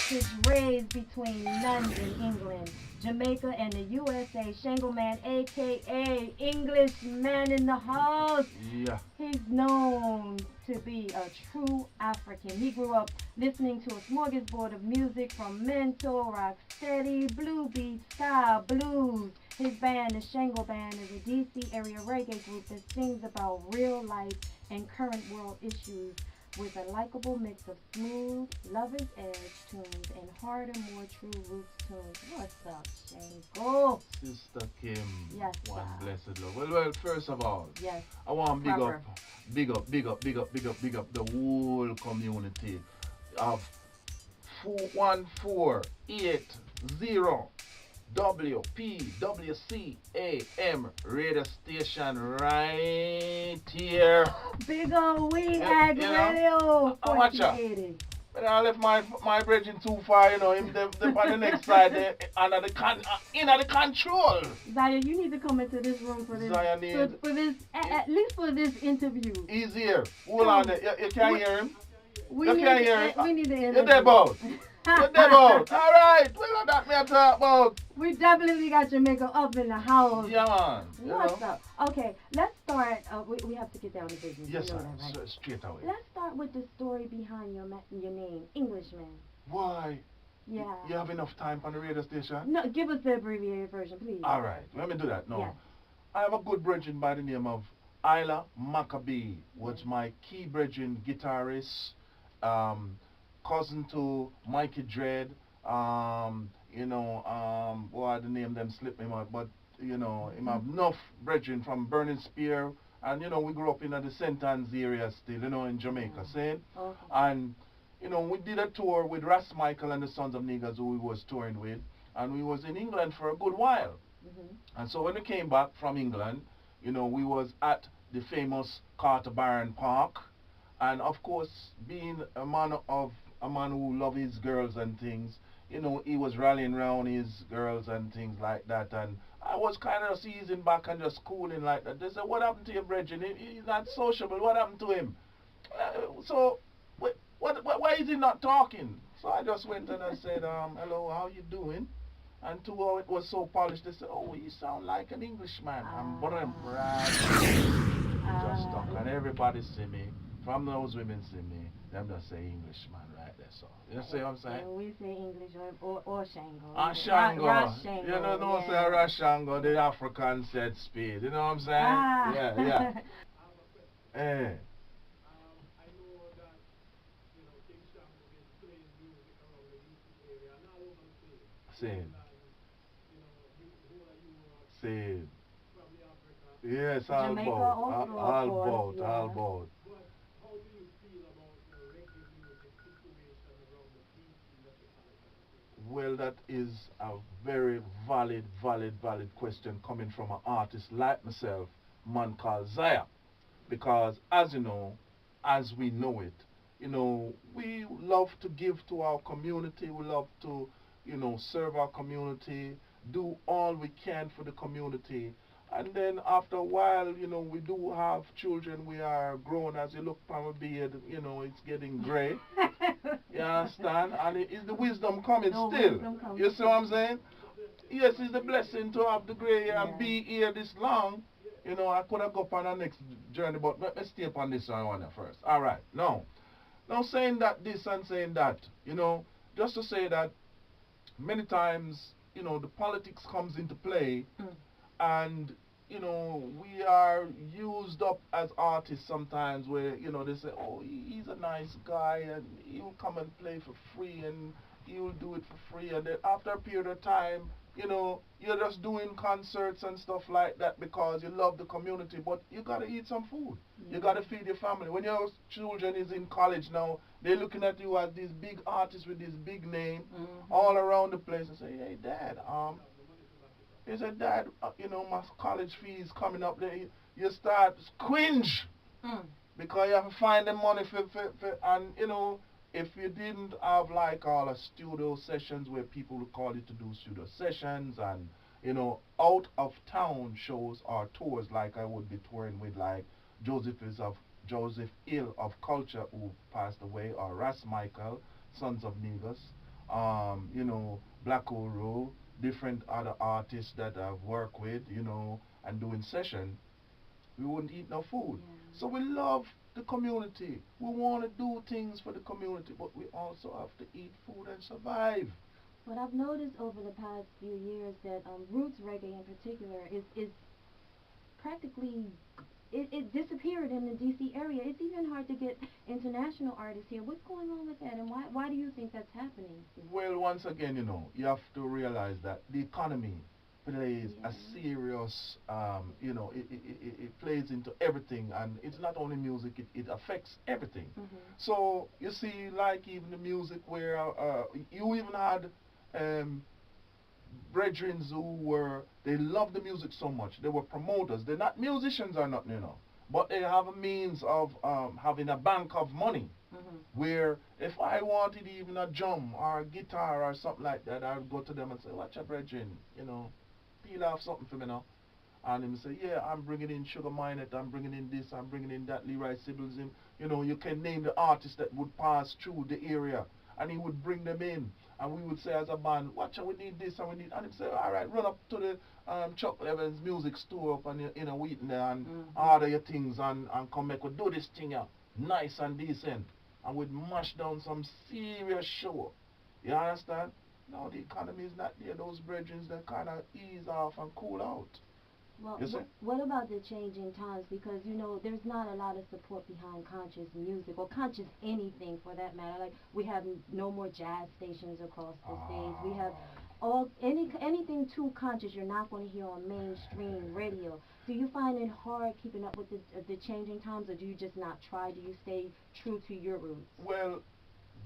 heritage raised between London, England, Jamaica, and the USA. Shangoman, aka Englishman in the house. Yeah. He's known to be a true African. He grew up listening to a smorgasbord of music from mental, rocksteady, blue beat, ska, blues. His band, the Shango Band, is a DC area reggae group that sings about real life and current world issues with a likable mix of smooth, lover's edge tunes and harder, more true roots tunes. What's up, Shango? Sister Kim. Yes, One sir. blessed love. Well, first of all, Yes. I want to Proper. big up the whole community of 41480 W.P.W.C.A.M radio station right here. Big ol' Weed Yeah, Ag you know, Radio. watch out. 1480. But I left my brethren too far, him the on the next side there, under the the control. ZYAH, you need to come into this room for this. ZYAH need- for this, at least for this interview. He's here. Hold on there. You can't hear him? We You need, can't hear him? we need to You're interview. dead out. You're dead out. All right. What that me talk about? We definitely got Jamaica up in the house. Yeah, man. You What's know? up? Okay, let's start. We have to get down to business. Yes, you know sir. that, right? So, straight away. Let's start with the story behind your name, Englishman. Why? Yeah. You have enough time on the radio station? No, give us the abbreviated version, please. All right. Let me do that. No. Yes. I have a good brethren by the name of Isla Maccabee, was my key brethren guitarist, cousin to Mikey Dread, boy, the name them slip me out, but, him have enough brethren from Burning Spear, and, we grew up in the St. Anne's area still, in Jamaica, saying, Okay. and, we did a tour with Ras Michael and the Sons of Niggas who we was touring with, and we was in England for a good while. And so when we came back from England, we was at the famous Carter Barron Park, and of course, being a man who love his girls and things, he was rallying around his girls and things like that, and I was kind of seizing back and just cooling like that. They said, "What happened to your brethren? He's not sociable. What happened to him?" Why is he not talking? So I just went and I said, "Hello, how you doing?" And to how it was so polished, they said, "Oh, you sound like an Englishman." And just talk, and everybody see me. From those women see me, them just say Englishman right there. So you see what I'm saying? And we say English or Shango. Shango. Shango. You know, Yeah. say Shango, the African said speed. You know what I'm saying? Ah. Yeah. Eh. Same. Same. Yes, all Jamaica about. also, of All course, about. yeah. All about. Well, that is a very valid question coming from an artist like myself, man called ZYAH. Because as you know, as we know it, we love to give to our community, we love to, serve our community, do all we can for the community. And then after a while, we do have children, we are grown. As you look from a beard, it's getting gray. You understand? And it is the wisdom coming No still. wisdom coming You see what I'm saying? Yes, it's a blessing to have the gray hair and Yeah. be here this long. I could have gone on the next journey, but let me stay upon this one first. All right. Now saying that this and saying that, just to say that many times, the politics comes into play, and we are used up as artists sometimes where they say, "Oh, he's a nice guy and he'll come and play for free and he'll do it for free," and then after a period of time, you're just doing concerts and stuff like that because you love the community, but you gotta eat some food. You gotta feed your family. When your children is in college now, they're looking at you as this big artist with this big name all around the place and say, "Hey, Dad, he said, "Dad, my college fee is coming up." There, you start cringe because you have to find the money for and if you didn't have like all the studio sessions where people would call you to do studio sessions and out of town shows or tours, like I would be touring with like Joseph Hill of Culture, who passed away, or Ras Michael, Sons of Niggas, you know, Black Oro, different other artists that I've worked with, you know, and doing session, we wouldn't eat no food. Yeah. So we love the community. We want to do things for the community, but we also have to eat food and survive. What I've noticed over the past few years that roots reggae in particular is practically it disappeared in the DC area. It's even hard to get international artists here. What's going on with that, and why do you think that's happening? Well, once again, you know, you have to realize that the economy plays a Yeah. serious, you know, it plays into everything, and it's not only music, it affects everything. Mhm. So, you see, like even the music where you even had um, brethren who were, they loved the music so much, they were promoters, they're not musicians or nothing, you know, but they have a means of having a bank of money Mhm. where if I wanted even a drum or a guitar or something like that, I would go to them and say, watch your brethren, you know, peel off something for me now. And him say, yeah, I'm bringing in Sugar Minott, I'm bringing in this, I'm bringing in that, Leroy Sibbles, him. You know, you can name the artists that would pass through the area. And he would bring them in. And we would say as a band, watch out, we need this and we need, and he'd say, all right, run up to the Chuck Evans music store up on in a Wheaton there and order your things and come back, we do this thing here, nice and decent. And we'd mash down some serious show. You understand? Now the economy is not there. Those brethren, they kind of ease off and cool out. Well, You see? what about the changing times? Because you know, there's not a lot of support behind conscious music or conscious anything for that matter. Like we have no more jazz stations across the states. We have all anything too conscious. You're not going to hear on mainstream radio. Do you find it hard keeping up with the changing times, or do you just not try? Do you stay true to your roots? Well,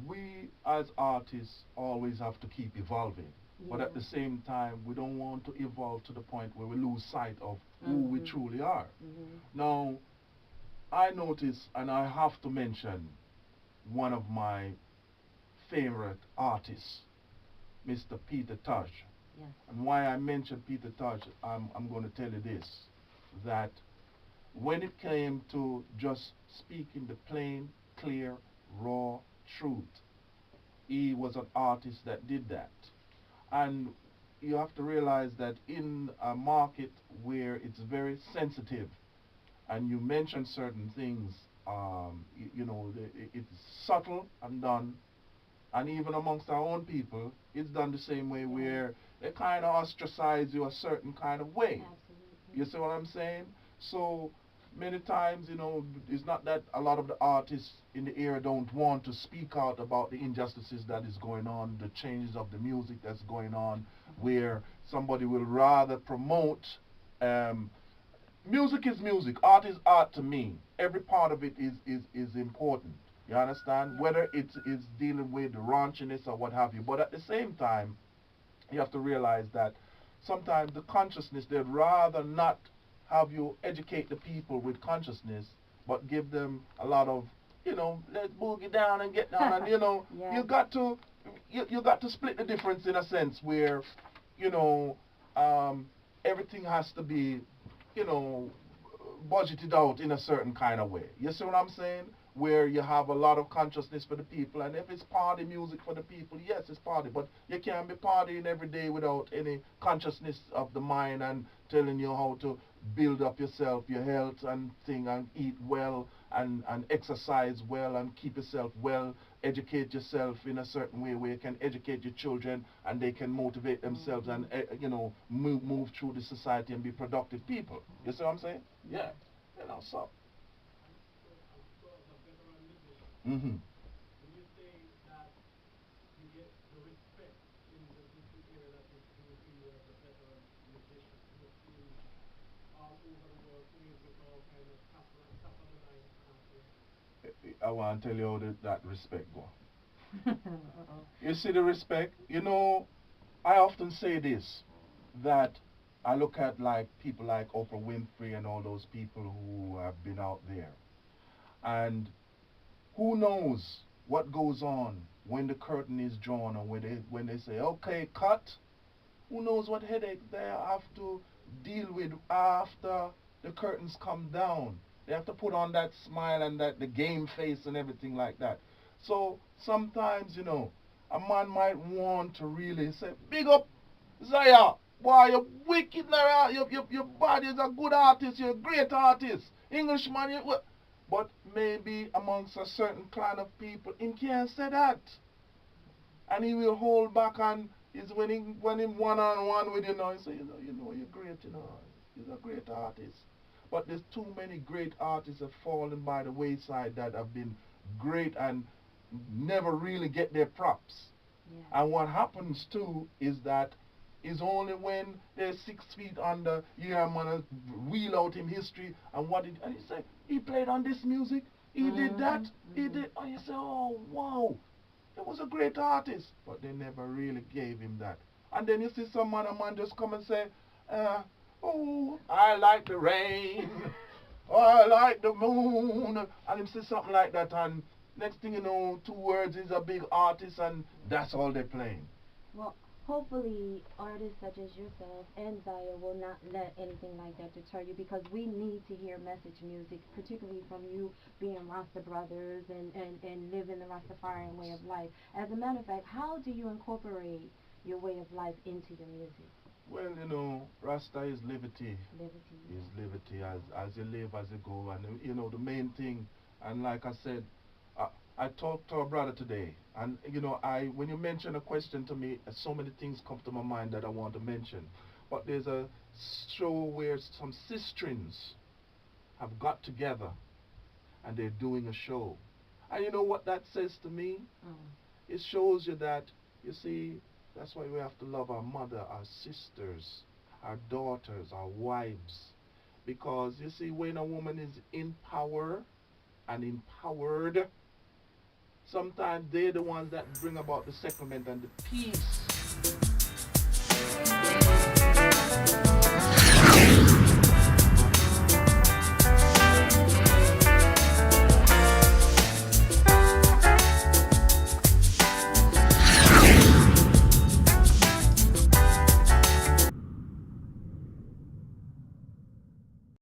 we as artists always have to keep evolving. But Yeah. at the same time, we don't want to evolve to the point where we lose sight of who we Mhm. truly are. Mhm. Now, I notice, and I have to mention one of my favorite artists, Mr. Peter Tosh. Yes. And why I mention Peter Tosh, I'm going to tell you this, that when it came to just speaking the plain, clear, raw truth, he was an artist that did that. And you have to realize that in a market where it's very sensitive, and you mention certain things, you know, it's subtle and done, and even amongst our own people, it's done the same way where they kind of ostracize you a certain kind of way. Absolutely. You see what I'm saying? So many times, you know, it's not that a lot of the artists in the area don't want to speak out about the injustices that is going on, the changes of the music that's going on, where somebody will rather promote. Um, Music is music, art is art to me. Every part of it is important. You understand? Whether it's dealing with raunchiness or what have you. But at the same time, you have to realize that sometimes the consciousness, they'd rather not have you educate the people with consciousness, but give them a lot of, you know, let's boogie down and get down. And, you know, Yeah. you got to split the difference in a sense where, you know, um, everything has to be, you know, budgeted out in a certain kind of way. You see what I'm saying? Where you have a lot of consciousness for the people, and if it's party music for the people, yes, it's party, but you can't be partying every day without any consciousness of the mind and telling you how to build up yourself, your health and thing, and eat well and exercise well and keep yourself well, educate yourself in a certain way where you can educate your children and they can motivate themselves and you know, move through the society and be productive people. You see what I'm saying? Yeah. You know, so. Mm-hmm. I want to tell you how that respect go. Uh-oh. You see the respect? You know, I often say this, that I look at like people like Oprah Winfrey and all those people who have been out there. And who knows what goes on when the curtain is drawn or when they say, okay, cut. Who knows what headache they have to deal with after the curtains come down. They have to put on that smile and that the game face and everything like that. So sometimes, you know, a man might want to really say, big up ZYAH. Boy, you're wicked now. Your body is a good artist. You're a great artist. Englishman, but maybe amongst a certain clan of people, he can't say that. And he will hold back and is when him one-on-one with you know, he say, you're great, He's a great artist. But there's too many great artists that have fallen by the wayside that have been great and never really get their props. Yeah. And what happens too is that is only when they're 6 feet under, you hear him gonna wheel out him history and and he say, he played on this music, he did that, he did, and you say, oh wow, he was a great artist, but they never really gave him that. And then you see some other man just come and say, oh, I like the rain, oh, I like the moon, and him say something like that, and next thing you know, 2 words, he's a big artist, and that's all they're playing. Well, hopefully artists such as yourself and ZYAH will not let anything like that deter you, because we need to hear message music, particularly from you being Rasta brothers and living the Rastafarian way of life. As a matter of fact, how do you incorporate your way of life into your music? Well, Rasta is liberty. Liberty. Is liberty as you live, as you go. And, the main thing, and like I said, I talked to a brother today, and, when you mention a question to me, so many things come to my mind that I want to mention. But there's a show where some sisterins have got together, and they're doing a show. And you know what that says to me? It shows you that, you see, that's why we have to love our mother, our sisters, our daughters, our wives. Because, you see, when a woman is in power and empowered, sometimes they're the ones that bring about the settlement and the peace